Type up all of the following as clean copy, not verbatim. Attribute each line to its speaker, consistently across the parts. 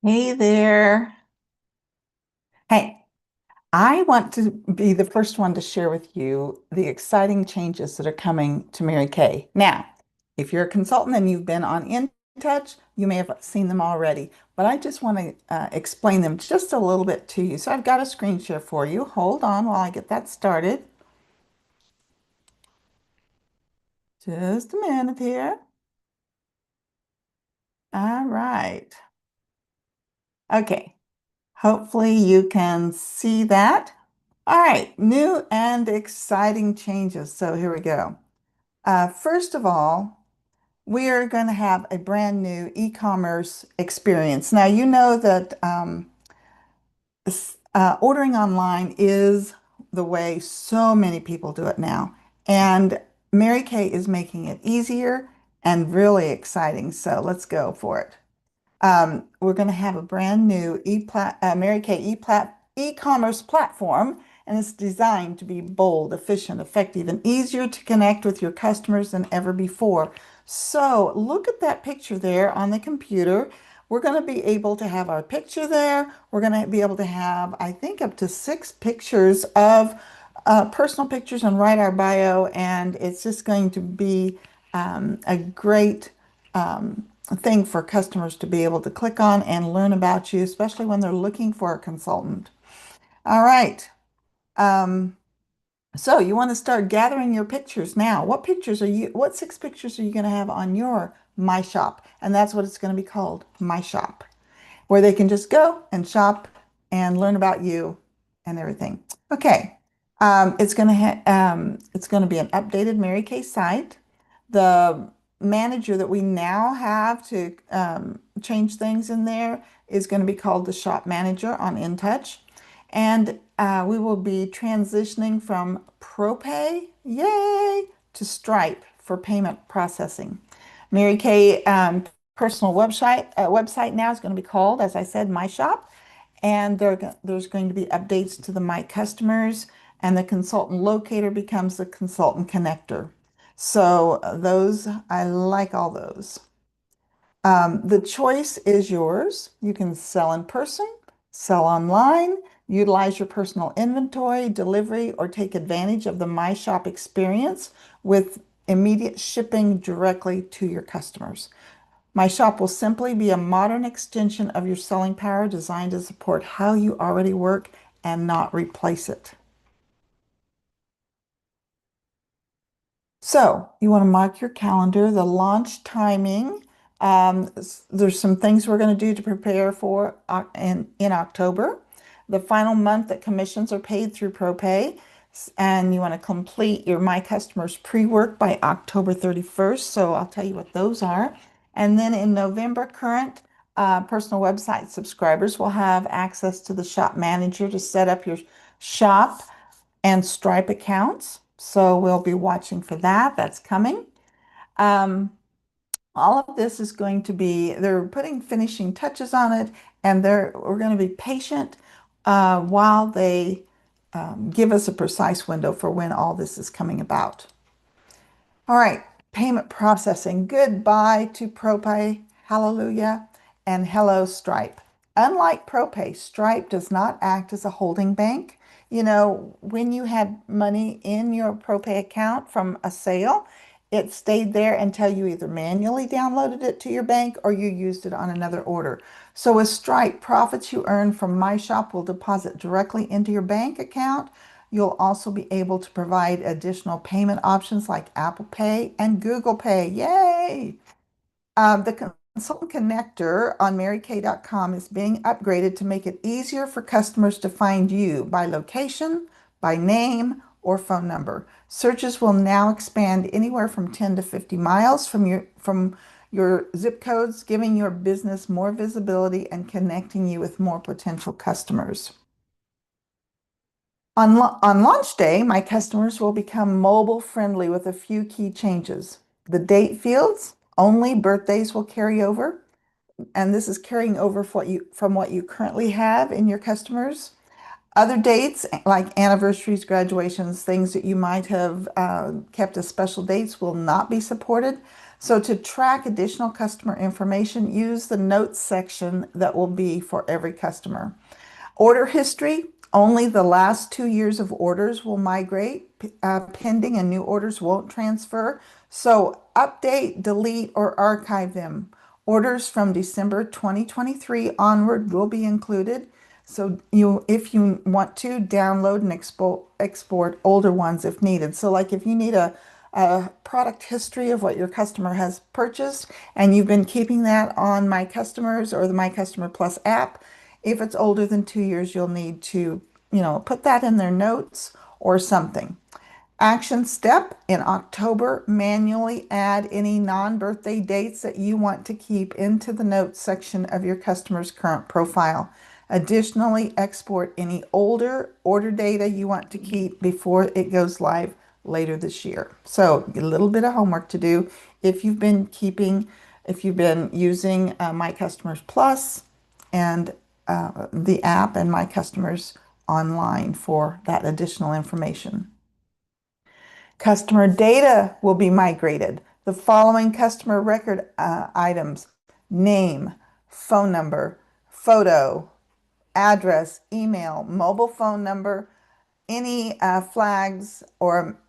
Speaker 1: Hey there. Hey, I want to be the first one to share with you the exciting changes that are coming to Mary Kay. Now, if you're a consultant and you've been on InTouch, you may have seen them already, but I just want to explain them just a little bit to you. So I've got a screen share for you. Hold on while I get that started. Just a minute here. All right. Okay. Hopefully you can see that. All right, new and exciting changes. So here we go. First of all, we are going to have a brand new e-commerce experience. Now, you know that ordering online is the way so many people do it now. And Mary Kay is making it easier and really exciting. So let's go for it. We're going to have a brand new Mary Kay e-commerce platform, and it's designed to be bold, efficient, effective, and easier to connect with your customers than ever before. So look at that picture there on the computer. We're going to be able to have our picture there. We're going to be able to have, I think, up to 6 pictures of personal pictures and write our bio, and it's just going to be a great thing for customers to be able to click on and learn about you, especially when they're looking for a consultant. All right. Um, so you want to start gathering your pictures now. What 6 pictures are you going to have on your My Shop? And that's what it's going to be called, My Shop, where they can just go and shop and learn about you and everything. Okay. It's going to be an updated Mary Kay site. The manager that we now have to change things in there is going to be called the shop manager on InTouch. And we will be transitioning from ProPay, yay, to Stripe for payment processing. Mary Kay personal website now is going to be called, as I said, My Shop. And there's going to be updates to the My Customers, and the consultant locator becomes the consultant connector. So those, I like all those. The choice is yours. You can sell in person, sell online, utilize your personal inventory, delivery, or take advantage of the My Shop experience with immediate shipping directly to your customers. My Shop will simply be a modern extension of your selling power designed to support how you already work and not replace it. So you want to mark your calendar, the launch timing. There's some things we're going to do to prepare for in October. The final month that commissions are paid through ProPay. And you want to complete your My Customers pre-work by October 31st. So I'll tell you what those are. And then in November, current personal website subscribers will have access to the shop manager to set up your shop and Stripe accounts. So we'll be watching for that. That's coming. Um, all of this is going to be, they're putting finishing touches on it, and we're going to be patient while they give us a precise window for when all this is coming about. All right, payment processing. Goodbye to ProPay. Hallelujah. And hello, Stripe. Unlike ProPay, Stripe does not act as a holding bank. You know, when you had money in your ProPay account from a sale, it stayed there until you either manually downloaded it to your bank or you used it on another order. So with Stripe, profits you earn from My Shop will deposit directly into your bank account. You'll also be able to provide additional payment options like Apple Pay and Google Pay. Yay! The Consultant Connector on marykay.com is being upgraded to make it easier for customers to find you by location, by name, or phone number. Searches will now expand anywhere from 10 to 50 miles from your zip codes, giving your business more visibility and connecting you with more potential customers. On launch day, my customers will become mobile friendly with a few key changes. The date fields, only birthdays will carry over, and this is carrying over from what you currently have in your customers. Other dates like anniversaries, graduations, things that you might have kept as special dates will not be supported. So to track additional customer information, use the notes section that will be for every customer. Order history, only the last 2 years of orders will migrate, pending and new orders won't transfer. So update, delete, or archive them. Orders from December 2023 onward will be included. So if you want to, download and export older ones if needed. So like if you need a product history of what your customer has purchased and you've been keeping that on My Customers or the My Customer Plus app, if it's older than 2 years, you'll need to, put that in their notes or something. Action step in October, manually add any non-birthday dates that you want to keep into the notes section of your customer's current profile. Additionally, export any older order data you want to keep before it goes live later this year. So a little bit of homework to do if you've been using My Customers Plus and the app and My Customers Online for that additional information. Customer data will be migrated. The following customer record items: name, phone number, photo, address, email, mobile phone number, any flags or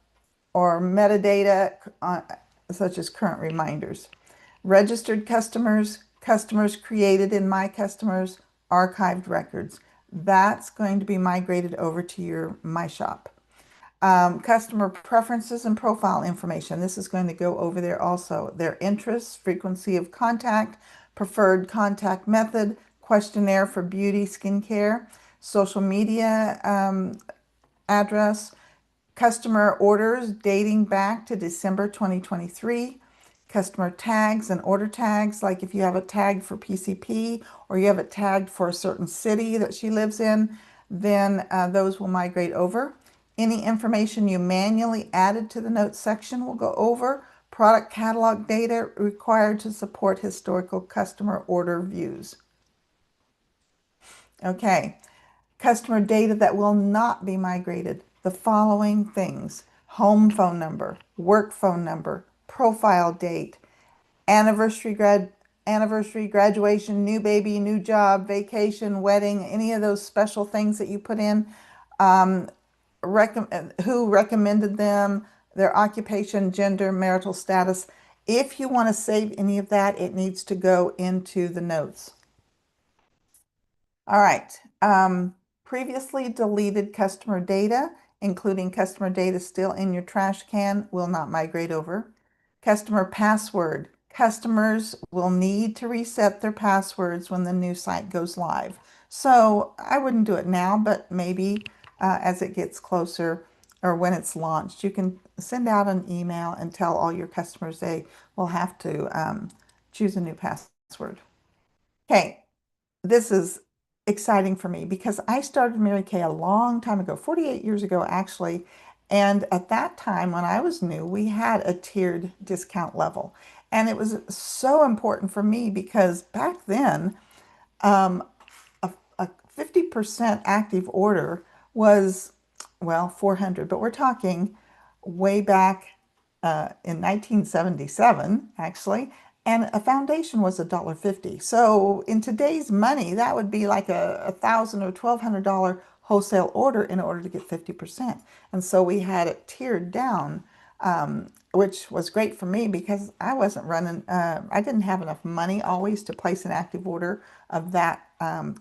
Speaker 1: metadata such as current reminders. Registered customers, customers created in My Customers, archived records. That's going to be migrated over to your My Shop. Customer preferences and profile information. This is going to go over there also. Their interests, frequency of contact, preferred contact method, questionnaire for beauty, skincare, social media address, customer orders dating back to December 2023, customer tags and order tags, like if you have a tag for PCP or you have it tagged for a certain city that she lives in, then those will migrate over. Any information you manually added to the notes section will go over. Product catalog data required to support historical customer order views. Okay, customer data that will not be migrated. The following things: home phone number, work phone number, profile date, anniversary, graduation, new baby, new job, vacation, wedding, any of those special things that you put in, who recommended them, their occupation, gender, marital status. If you want to save any of that, it needs to go into the notes. All right. Previously deleted customer data, including customer data still in your trash can, will not migrate over. Customer password. Customers will need to reset their passwords when the new site goes live. So I wouldn't do it now, but maybe as it gets closer or when it's launched, you can send out an email and tell all your customers they will have to choose a new password. Okay, this is exciting for me because I started Mary Kay a long time ago, 48 years ago, actually. And at that time, when I was new, we had a tiered discount level. And it was so important for me because back then, a 50% active order was, well, 400, but we're talking way back in 1977, actually, and a foundation was $1.50. So in today's money, that would be like a $1,000 or $1,200 wholesale order in order to get 50%. And so we had it tiered down, which was great for me because I wasn't running, I didn't have enough money always to place an active order of that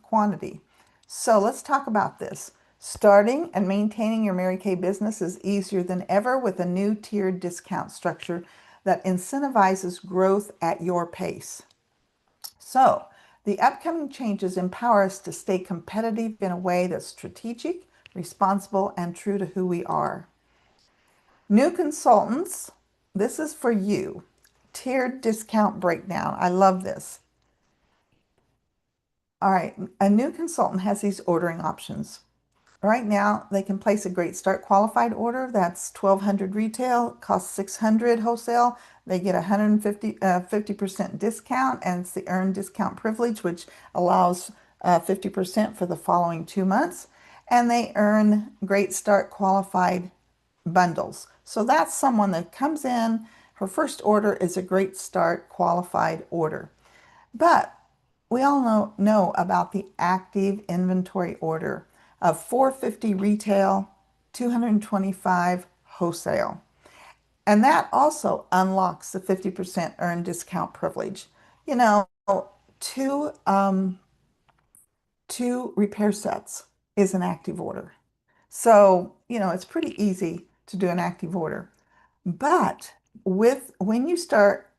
Speaker 1: quantity. So let's talk about this. Starting and maintaining your Mary Kay business is easier than ever with a new tiered discount structure that incentivizes growth at your pace. So the upcoming changes empower us to stay competitive in a way that's strategic, responsible, and true to who we are. New consultants, this is for you. Tiered discount breakdown. I love this. All right, a new consultant has these ordering options. Right now, they can place a Great Start qualified order. That's $1,200 retail, costs $600 wholesale. They get 50% discount, and it's the earned discount privilege, which allows 50% for the following 2 months. And they earn Great Start qualified bundles. So that's someone that comes in, Her first order is a great start, qualified order. But we all know about the active inventory order of 450 retail, 225 wholesale. And that also unlocks the 50% earn discount privilege. You know, two two repair sets is an active order. So, it's pretty easy to do an active order. But when you start,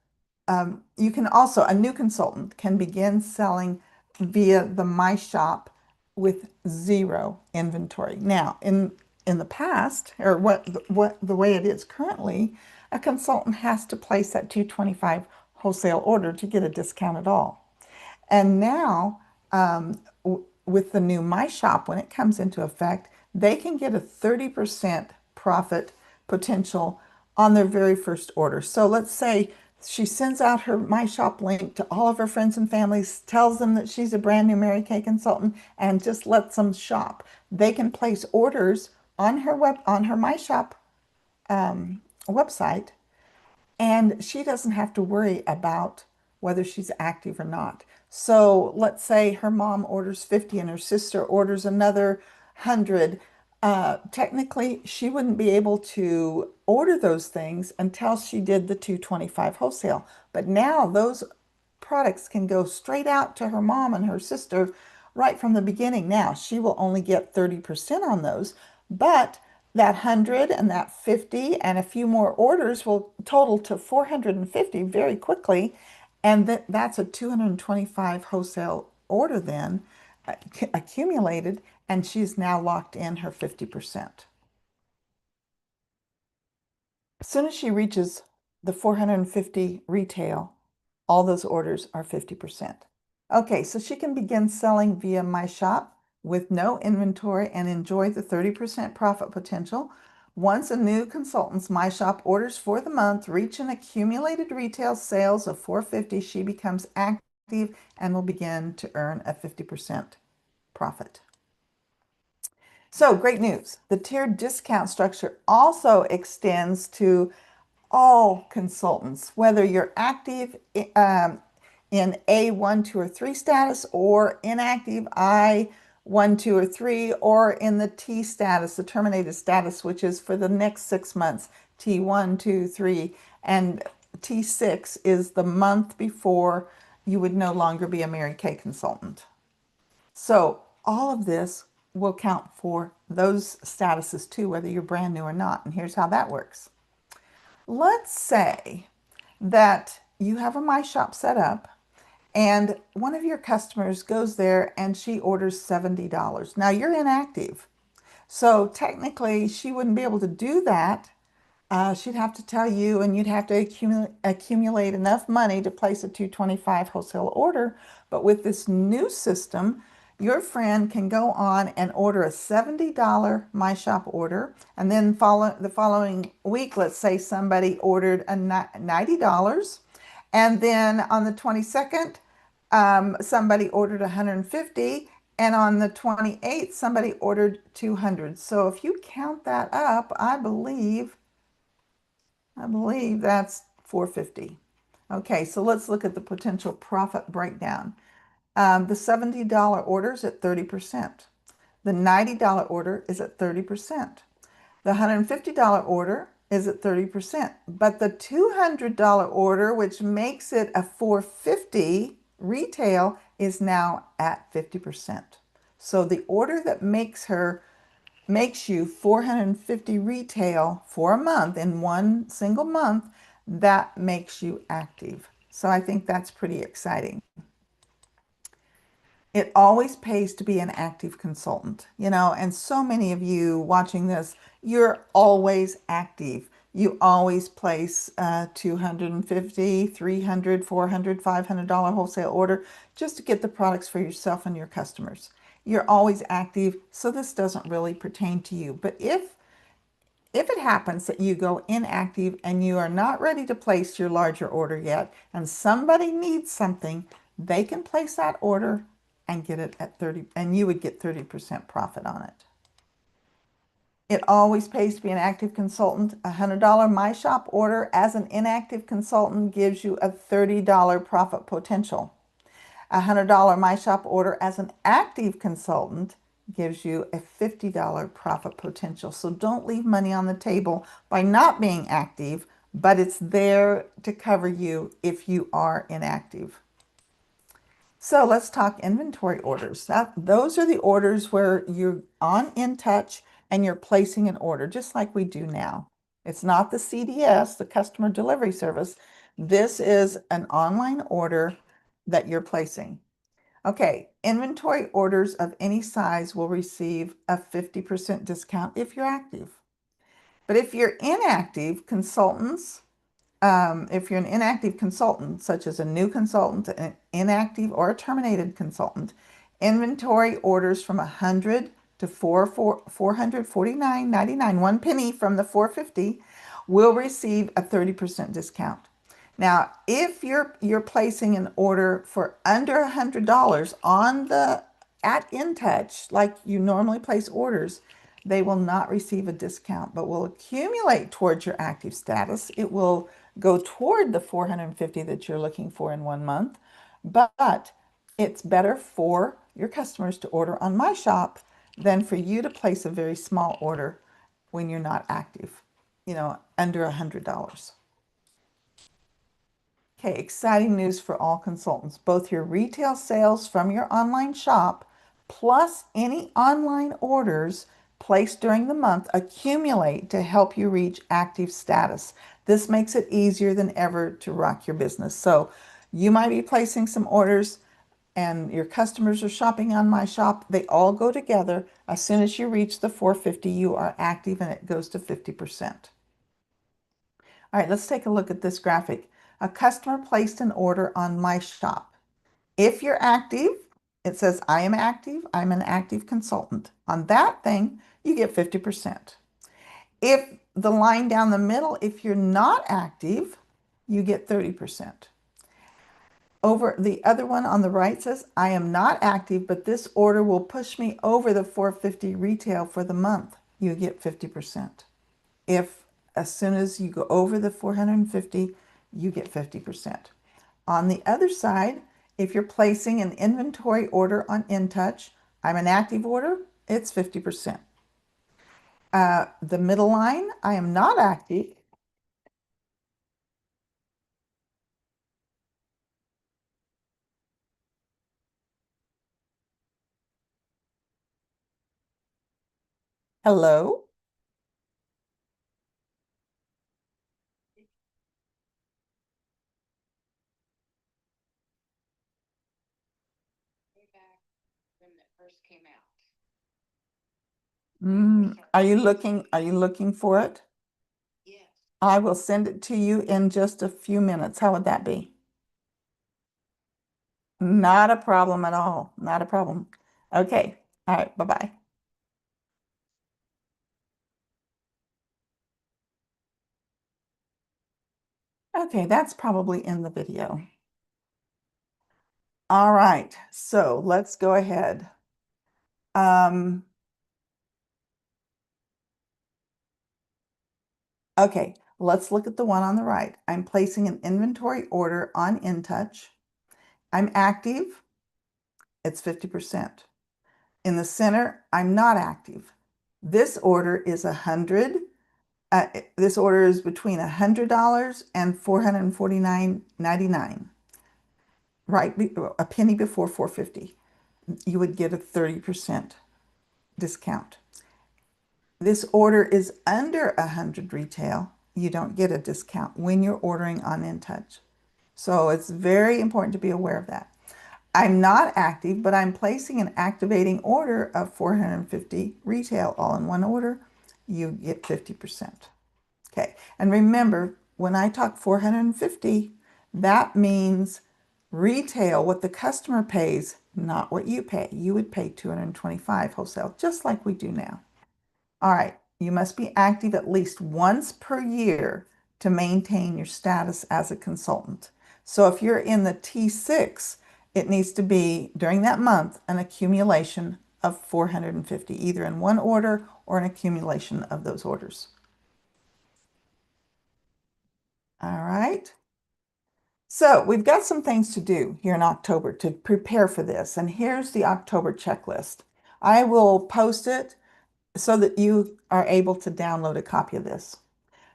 Speaker 1: you can also, a new consultant can begin selling via the My Shop with zero inventory. Now, in the past, or what the way it is currently, a consultant has to place that 225 wholesale order to get a discount at all. And now, with the new My Shop, when it comes into effect, they can get a 30% profit potential on their very first order. So let's say she sends out her My Shop link to all of her friends and families, tells them that she's a brand new Mary Kay consultant, and just lets them shop. They can place orders on her My Shop website, and she doesn't have to worry about whether she's active or not. So let's say her mom orders 50 and her sister orders another 100. Technically, she wouldn't be able to order those things until she did the 225 wholesale. But now those products can go straight out to her mom and her sister right from the beginning. Now, she will only get 30% on those, but that 100 and that 50 and a few more orders will total to 450 very quickly. And that's a 225 wholesale order then accumulated, and she's now locked in her 50%. As soon as she reaches the 450 retail, all those orders are 50%. Okay, so she can begin selling via My Shop with no inventory and enjoy the 30% profit potential. Once a new consultant's My Shop orders for the month reach an accumulated retail sales of 450, she becomes active and will begin to earn a 50% profit. So great news. The tiered discount structure also extends to all consultants, whether you're active in A1, 2, or 3 status, or inactive I1, 2, or 3, or in the T status, the terminated status, which is for the next 6 months, T1, 2, 3, and T6 is the month before you would no longer be a Mary Kay consultant. So all of this will count for those statuses too, whether you're brand new or not. And here's how that works. Let's say that you have a My Shop set up and one of your customers goes there and she orders $70. Now you're inactive. So technically she wouldn't be able to do that. She'd have to tell you, and you'd have to accumulate enough money to place a 225 wholesale order. But with this new system, your friend can go on and order a $70 My Shop order, and then the following week, let's say somebody ordered a $90, and then on the 22nd, somebody ordered 150, and on the 28th, somebody ordered 200. So if you count that up, I believe that's 450. Okay, so let's look at the potential profit breakdown. The $70 order is at 30%. The $90 order is at 30%. The $150 order is at 30%. But the $200 order, which makes it a 450 retail, is now at 50%. So the order that makes you 450 retail for a month in one single month, that makes you active. So I think that's pretty exciting. It always pays to be an active consultant, and so many of you watching this, you're always active. You always place 250, 300, 400, $500 wholesale order just to get the products for yourself and your customers. You're always active, so this doesn't really pertain to you. But if it happens that you go inactive and you are not ready to place your larger order yet, and somebody needs something, they can place that order and get it at 30, and you would get 30% profit on it. It always pays to be an active consultant. A $100 My Shop order as an inactive consultant gives you a $30 profit potential. A $100 My Shop order as an active consultant gives you a $50 profit potential. So don't leave money on the table by not being active, but it's there to cover you if you are inactive. So let's talk inventory orders. Those are the orders where you're on InTouch and you're placing an order, just like we do now. It's not the CDS, the customer delivery service. This is an online order that you're placing. Okay, inventory orders of any size will receive a 50% discount if you're active. But if you're inactive, consultants if you're an inactive consultant, such as a new consultant, an inactive or a terminated consultant, inventory orders from 100 to 449.99, 1 penny from the 450, will receive a 30% discount. Now, if you're placing an order for under $100 on the at InTouch, like you normally place orders, they will not receive a discount, but will accumulate towards your active status. It will go toward the 450 that you're looking for in 1 month, but it's better for your customers to order on my shop than for you to place a very small order when you're not active, under $100. Okay, exciting news for all consultants. Both your retail sales from your online shop plus any online orders placed during the month accumulate to help you reach active status. This makes it easier than ever to rock your business. So you might be placing some orders and your customers are shopping on my shop. They all go together. As soon as you reach the 450, you are active and it goes to 50%. All right, let's take a look at this graphic. A customer placed an order on my shop. If you're active, it says I am active. I'm an active consultant. On that thing, you get 50%. If the line down the middle, if you're not active, you get 30%. Over the other one on the right says I am not active, but this order will push me over the 450 retail for the month. You get 50%. If as soon as you go over the 450, you get 50%. On the other side, if you're placing an inventory order on InTouch, I'm an active order, it's 50%. The middle line, I am not active. Hello? Are you looking for it? I will send it to you in just a few minutes. How would that be? Not a problem at all. Not a problem. Okay. All right. Bye-bye. Okay, that's probably in the video. All right. So let's go ahead. Um, okay, let's look at the one on the right. I'm placing an inventory order on InTouch. I'm active. It's 50%. In the center, I'm not active. This order is 100. This order is between $100 and 449.99. Right, a penny before 450. You would get a 30% discount. This order is under 100 retail. You don't get a discount when you're ordering on InTouch. So it's very important to be aware of that. I'm not active, but I'm placing an activating order of 450 retail all in one order. You get 50%. Okay. And remember, when I talk 450, that means retail, what the customer pays, not what you pay. You would pay 225 wholesale, just like we do now. All right. You must be active at least once per year to maintain your status as a consultant. So if you're in the T6, it needs to be during that month an accumulation of 450, either in one order or an accumulation of those orders. All right. So we've got some things to do here in October to prepare for this. And here's the October checklist. I will post it so that you are able to download a copy of this.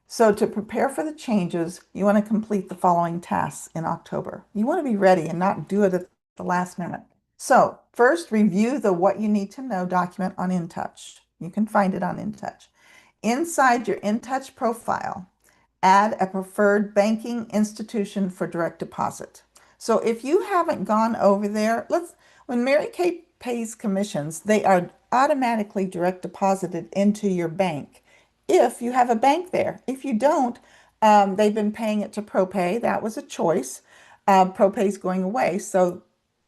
Speaker 1: So to prepare for the changes, you want to complete the following tasks in October. You want to be ready and not do it at the last minute. So first, review the What You Need to Know document on InTouch. You can find it on InTouch. Inside your InTouch profile, add a preferred banking institution for direct deposit. So if you haven't gone over there, when Mary Kay pays commissions, they are automatically direct deposited into your bank if you have a bank there. If you don't, they've been paying it to ProPay. That was a choice. ProPay is going away, so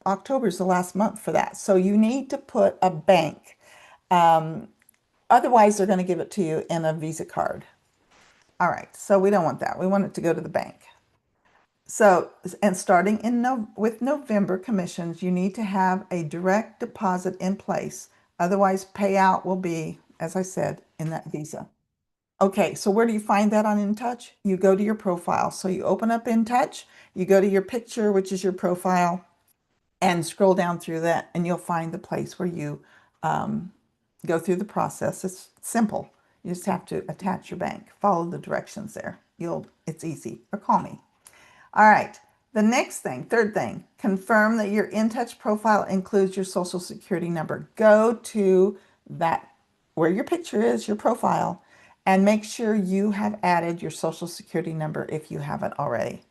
Speaker 1: October is the last month for that. So you need to put a bank. Otherwise, they're going to give it to you in a Visa card. All right, so we don't want that. We want it to go to the bank. So, and starting with November commissions, you need to have a direct deposit in place. Otherwise, payout will be, as I said, in that Visa. Okay, so where do you find that on InTouch? You go to your profile. So you open up InTouch, you go to your picture, which is your profile, and scroll down through that, and you'll find the place where you um, go through the process. It's simple. You just have to attach your bank. Follow the directions there. It's easy. Or call me. All right. The next thing, third thing, confirm that your InTouch profile includes your social security number. Go to that where your picture is, your profile, and make sure you have added your social security number if you haven't already.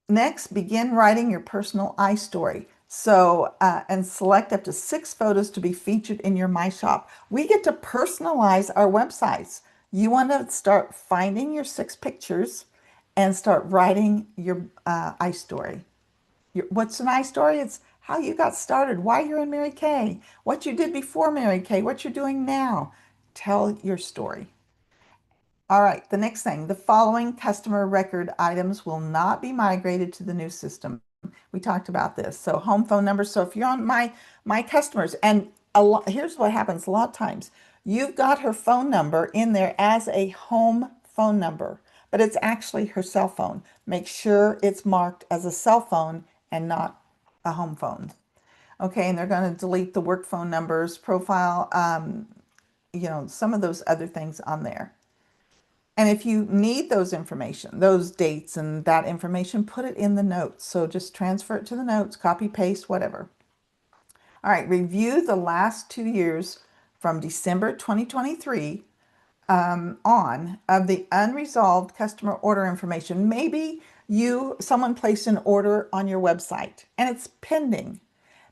Speaker 1: Next, begin writing your personal iStory. So, and select up to 6 photos to be featured in your My Shop. We get to personalize our websites. You want to start finding your 6 pictures and start writing your iStory. What's an iStory? It's how you got started, why you're in Mary Kay, what you did before Mary Kay, what you're doing now. Tell your story. All right, the next thing, the following customer record items will not be migrated to the new system. We talked about this. So home phone number. So if you're on my customers, and here's what happens a lot of times. You've got her phone number in there as a home phone number, but it's actually her cell phone. Make sure it's marked as a cell phone and not a home phone. Okay, and they're going to delete the work phone numbers, profile, some of those other things on there. And if you need those information, those dates and that information, put it in the notes. So just transfer it to the notes, copy, paste, whatever. All right, review the last 2 years from December 2023 on of the unresolved customer order information. Maybe someone placed an order on your website and it's pending,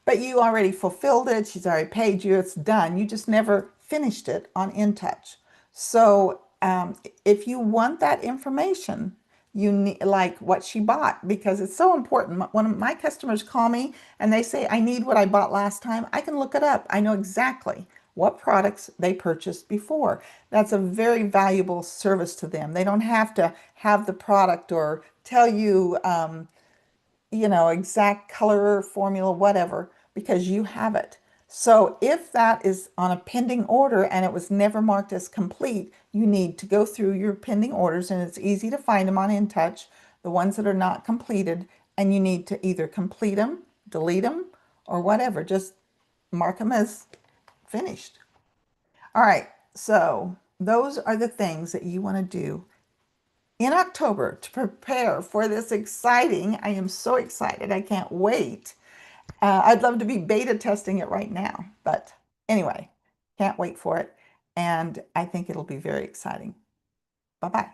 Speaker 1: but you already fulfilled it. She's already paid you. It's done. You just never finished it on InTouch. So if you want that information, you need like what she bought because it's so important. When my customers call me and they say, I need what I bought last time, I can look it up. I know exactly what products they purchased before. That's a very valuable service to them. They don't have to have the product or tell you, exact color, formula, whatever, because you have it. So if that is on a pending order and it was never marked as complete, you need to go through your pending orders, and it's easy to find them on InTouch, the ones that are not completed, and you need to either complete them, delete them, or whatever. Just mark them as finished. All right, so those are the things that you want to do in October to prepare for this exciting. I am so excited. I can't wait. I'd love to be beta testing it right now, but anyway, can't wait for it. And I think it'll be very exciting. Bye-bye.